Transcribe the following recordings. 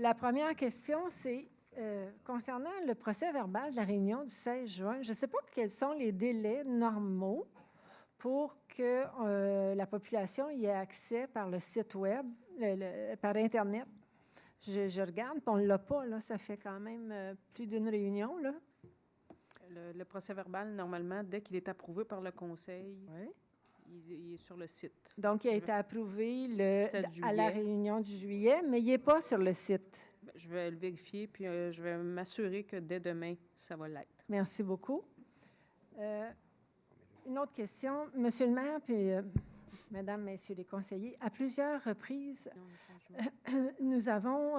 La première question, c'est concernant le procès verbal de la réunion du 16 juin. Je ne sais pas quels sont les délais normaux pour que la population y ait accès par le site Web, par Internet. Je regarde, puis on ne l'a pas, là. Ça fait quand même plus d'une réunion, là. Le procès-verbal, normalement, dès qu'il est approuvé par le conseil, Oui. il est sur le site. Donc, il a été approuvé à la juillet. réunion du juillet, mais il n'est pas sur le site. Je vais le vérifier, puis je vais m'assurer que dès demain, ça va l'être. Merci beaucoup. Une autre question. Monsieur le maire, puis Mesdames, Messieurs les conseillers, à plusieurs reprises, nous avons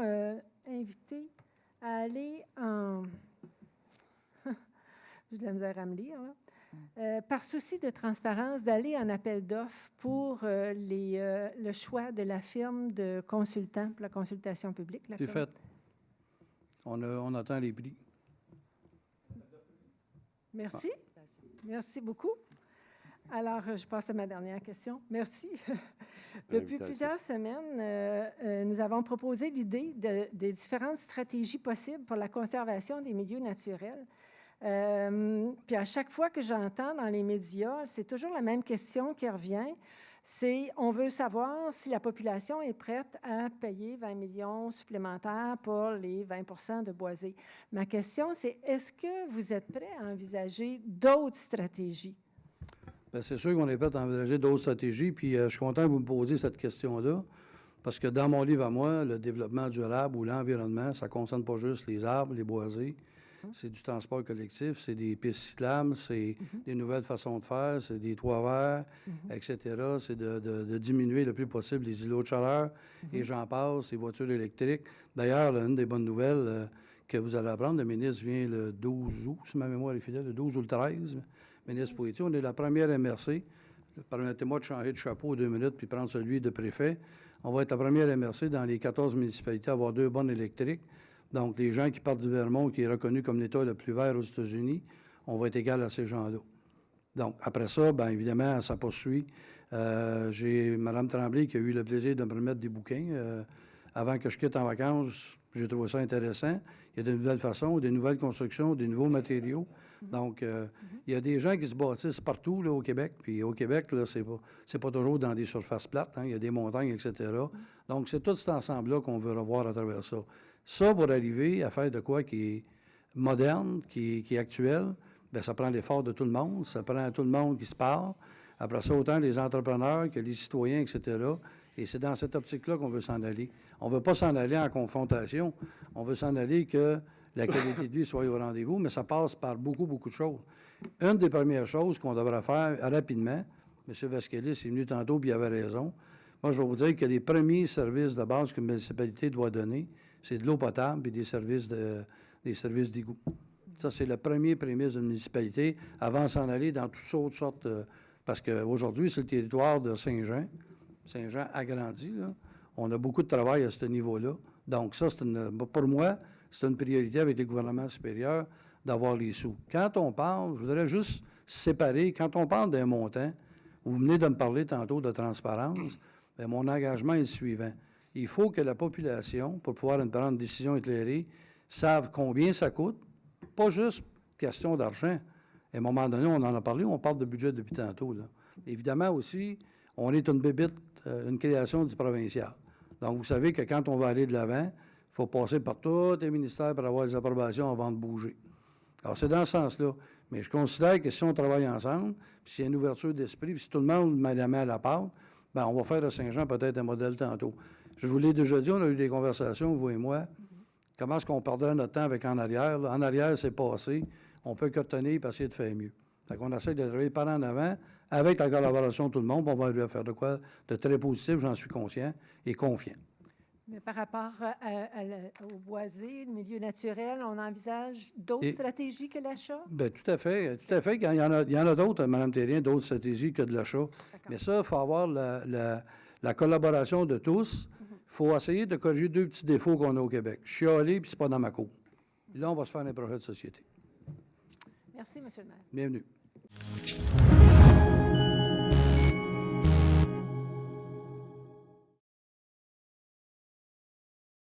invité à aller en... J'ai de la misère à me lire, là. Par souci de transparence, d'aller en appel d'offres pour le choix de la firme de consultant pour la consultation publique. C'est fait. On attend les prix. Merci. Merci beaucoup. Alors, je passe à ma dernière question. Merci. Depuis plusieurs semaines, nous avons proposé l'idée des différentes stratégies possibles pour la conservation des milieux naturels. Puis à chaque fois que j'entends dans les médias, c'est toujours la même question qui revient. C'est, on veut savoir si la population est prête à payer 20 millions supplémentaires pour les 20 de boisés. Ma question, c'est, est-ce que vous êtes prêt à envisager d'autres stratégies? Bien, c'est sûr qu'on est prêt à envisager d'autres stratégies, puis je suis content que vous me posiez cette question-là, parce que dans mon livre à moi, le développement durable ou l'environnement, ça ne concerne pas juste les arbres, les boisés. C'est du transport collectif, c'est des pistes cyclables, c'est des nouvelles façons de faire, c'est des toits verts, etc. C'est de diminuer le plus possible les îlots de chaleur, et j'en passe, les voitures électriques. D'ailleurs, une des bonnes nouvelles que vous allez apprendre, le ministre vient le 12 août, si ma mémoire est fidèle, le 12 ou le 13, ministre Poitiers. On est la première MRC. Permettez-moi de changer de chapeau 2 minutes puis prendre celui de préfet. On va être la première MRC dans les 14 municipalités à avoir 2 bornes électriques. Donc, les gens qui partent du Vermont, qui est reconnu comme l'État le plus vert aux États-Unis, on va être égal à ces gens-là. Donc, après ça, bien évidemment, ça poursuit. J'ai Mme Tremblay qui a eu le plaisir de me remettre des bouquins. Avant que je quitte en vacances, j'ai trouvé ça intéressant. Il y a de nouvelles façons, des nouvelles constructions, des nouveaux matériaux. Donc, il y a des gens qui se bâtissent partout là, au Québec. Puis au Québec, là, c'est pas toujours dans des surfaces plates. Hein. Il y a des montagnes, etc. Donc, c'est tout cet ensemble-là qu'on veut revoir à travers ça. Ça, pour arriver à faire de quoi qui est moderne, qui est actuel, bien, ça prend l'effort de tout le monde. Ça prend tout le monde qui se parle. Après ça, autant les entrepreneurs que les citoyens, etc. Et c'est dans cette optique-là qu'on veut s'en aller. On ne veut pas s'en aller en confrontation. On veut s'en aller que la qualité de vie soit au rendez-vous, mais ça passe par beaucoup, beaucoup de choses. Une des premières choses qu'on devrait faire rapidement, M. Vasquelis est venu tantôt puis il avait raison. Moi, je vais vous dire que les premiers services de base qu'une municipalité doit donner, c'est de l'eau potable et des services d'égout. Ça, c'est le premier prémisse d'une municipalité avant de s'en aller dans toutes sortes parce qu'aujourd'hui, c'est le territoire de Saint-Jean. Saint-Jean agrandi, là. On a beaucoup de travail à ce niveau-là. Donc, ça, pour moi, c'est une priorité avec les gouvernements supérieurs d'avoir les sous. Quand on parle, je voudrais juste séparer, quand on parle d'un montant, vous venez de me parler tantôt de transparence, bien, mon engagement est le suivant. Il faut que la population, pour pouvoir prendre une décision éclairée, sache combien ça coûte, pas juste question d'argent. À un moment donné, on en a parlé, on parle de budget depuis tantôt, là. Évidemment aussi, on est une bébite, une création du provincial. Donc, vous savez que quand on va aller de l'avant, il faut passer par tous les ministères pour avoir les approbations avant de bouger. Alors, c'est dans ce sens-là. Mais je considère que si on travaille ensemble, puis s'il y a une ouverture d'esprit, puis si tout le monde met la main à la pâte, bien, on va faire de Saint-Jean peut-être un modèle tantôt. Je vous l'ai déjà dit, on a eu des conversations, vous et moi. Comment est-ce qu'on perdrait notre temps avec en arrière? Là? En arrière, c'est passé. On peut cotonner et essayer de faire mieux. Fait qu'on essaie de travailler par en avant, avec la collaboration de tout le monde, on va arriver à faire de quoi de très positif, j'en suis conscient et confiant. Mais par rapport au boisé, le milieu naturel, on envisage d'autres stratégies que l'achat? Bien, tout à fait. Tout à fait. Il y en a d'autres, Mme Thérien, d'autres stratégies que de l'achat. Mais ça, il faut avoir la collaboration de tous. Il faut essayer de corriger 2 petits défauts qu'on a au Québec. Chialer, puis c'est pas dans ma cour. Puis là, on va se faire un projet de société. Merci, M. le maire. Bienvenue.